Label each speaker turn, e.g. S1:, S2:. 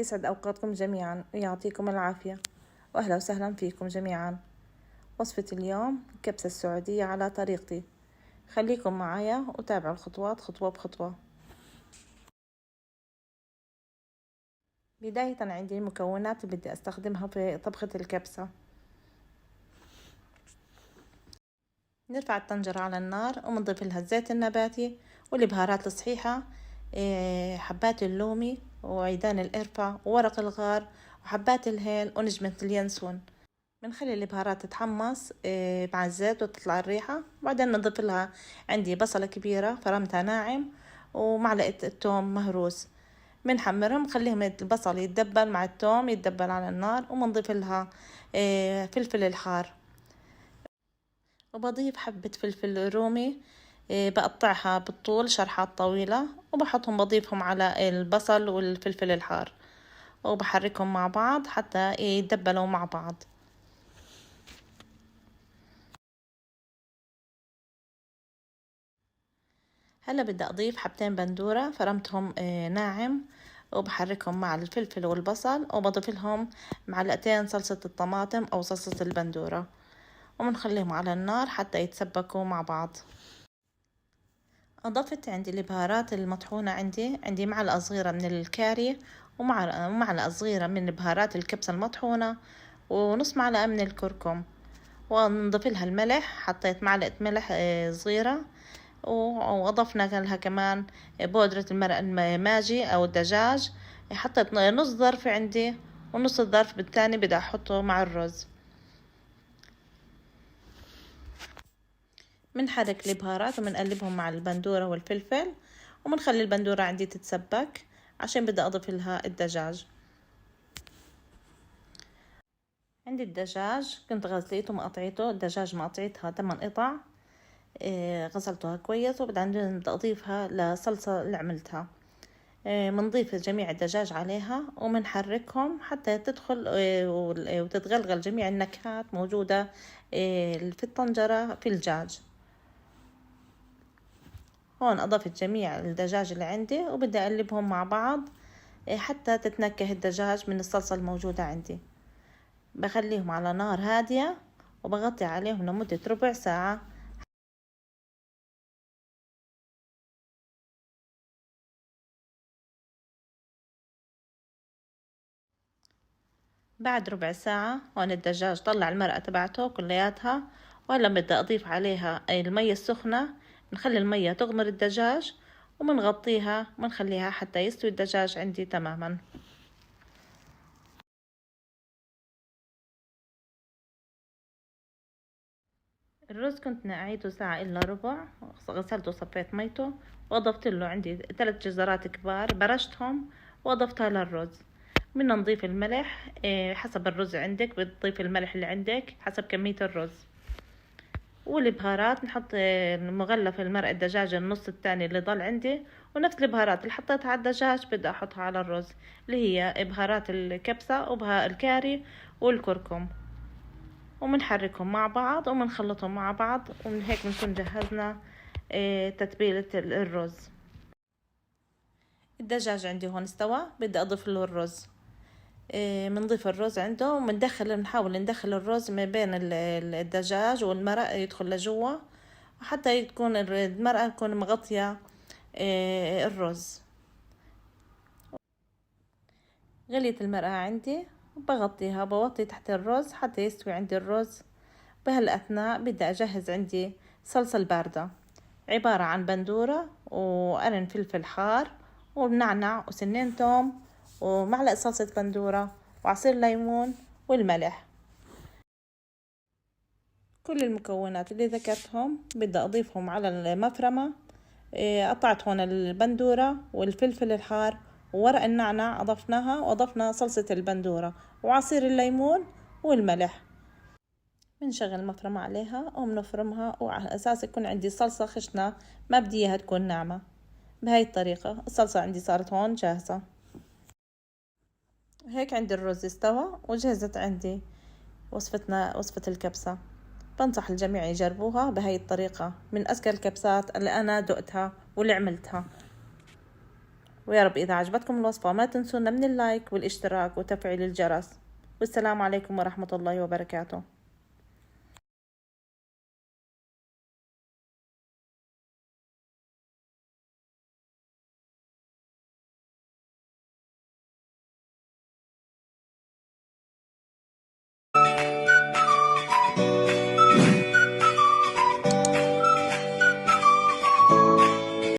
S1: يسعد أوقاتكم جميعا ويعطيكم العافية، وأهلا وسهلا فيكم جميعا. وصفة اليوم الكبسة السعودية على طريقتي. خليكم معايا وتابعوا الخطوات خطوة بخطوة. بداية عندي المكونات اللي بدي أستخدمها في طبخة الكبسة. نرفع الطنجرة على النار ونضيف لها الزيت النباتي والبهارات الصحيحة، حبات اللومي وعيدان القرفة وورق الغار وحبات الهيل ونجمة اليانسون. بنخلي البهارات تتحمص مع الزيت وتطلع الريحة، وبعدين نضيف لها عندي بصلة كبيرة فرمتها ناعم ومعلقة الثوم مهروس. بنحمرهم نخليهم البصل يتدبل مع الثوم يتدبل على النار، وبنضيف لها فلفل الحار، وبضيف حبة فلفل رومي بقطعها بالطول شرحات طويلة بضيفهم على البصل والفلفل الحار، وبحركهم مع بعض حتى يتدبلوا مع بعض. هلا بدي أضيف حبتين بندورة فرمتهم ناعم، وبحركهم مع الفلفل والبصل، وبضيف لهم معلقتين صلصة الطماطم أو صلصة البندورة، وبنخليهم على النار حتى يتسبكوا مع بعض. أضفت عندي البهارات المطحونة، عندي معلقة صغيرة من الكاري ومعلقة صغيرة من بهارات الكبسة المطحونة ونص معلقة من الكركم، ونضيف لها الملح. حطيت معلقة ملح صغيرة، وأضفنا لها كمان بودرة المرق الماجي أو الدجاج. حطيت نص ظرف عندي، ونص الظرف بالتاني بدي أحطه مع الرز. بنحرك البهارات وبنقلبهم مع البندورة والفلفل، وبنخلي البندورة عندي تتسبك عشان بدي أضيف لها الدجاج. عندي الدجاج كنت غسليته ومقطعيته، الدجاج مقطعيتها 8 قطع، غسلتها كويس، وبعدين بدي أضيفها لصلصة اللي عملتها. بنضيف جميع الدجاج عليها وبنحركهم حتى تدخل وتتغلغل جميع النكهات موجودة في الطنجرة في الدجاج. هون أضفت جميع الدجاج اللي عندي، وبدي أقلبهم مع بعض حتى تتنكه الدجاج من الصلصة الموجودة عندي. بخليهم على نار هادية وبغطي عليهم لمدة ربع ساعة. بعد ربع ساعة هون الدجاج طلع المرقة تبعته كلياتها، وهلا بدي أضيف عليها المية السخنة. نخلي المية تغمر الدجاج ومنغطيها ومنخليها حتى يستوي الدجاج عندي تماما. الرز كنت نقعيته ساعة إلا ربع، غسلته وصفيت ميته، وأضفت له عندي 3 جزرات كبار برشتهم وأضفتها للرز. بدنا نضيف الملح حسب الرز عندك، بتضيف الملح اللي عندك حسب كمية الرز. والبهارات نحط مغلف المرق الدجاج النص الثاني اللي ضل عندي، ونفس البهارات اللي حطيتها على الدجاج بدي أحطها على الرز، اللي هي بهارات الكبسة وبهار الكاري والكركم، ومنحركهم مع بعض ومنخلطهم مع بعض، ومن هيك بنكون جهزنا تتبيلة الرز. الدجاج عندي هون استوى، بدي أضيف له الرز. بنضيف الرز عنده بنحاول ندخل الرز ما بين الدجاج والمرق يدخل لجوا، وحتى تكون المرقة تكون مغطية الرز. غليت المرقة عندي بغطيها، بوطي تحت الرز حتى يستوي عندي الرز. بهالأثناء بدي أجهز عندي صلصة الباردة، عبارة عن بندورة وقرن فلفل حار ونعنع وسنين توم ومعلقة صلصة بندورة وعصير ليمون والملح. كل المكونات اللي ذكرتهم بدي أضيفهم على المفرمة. قطعت هون البندورة والفلفل الحار وورق النعنع أضفناها، وأضفنا صلصة البندورة وعصير الليمون والملح. بنشغل المفرمة عليها وبنفرمها، وعلى أساس يكون عندي صلصة خشنة، ما بدي إياها تكون ناعمة. بهاي الطريقة الصلصة عندي صارت هون جاهزة. هيك عندي الرز استوى وجهزت عندي وصفة الكبسة. بنصح الجميع يجربوها بهاي الطريقة، من أذكى الكبسات اللي أنا دقتها واللي عملتها. ويا رب إذا عجبتكم الوصفة ما تنسونا من اللايك والاشتراك وتفعيل الجرس. والسلام عليكم ورحمة الله وبركاته.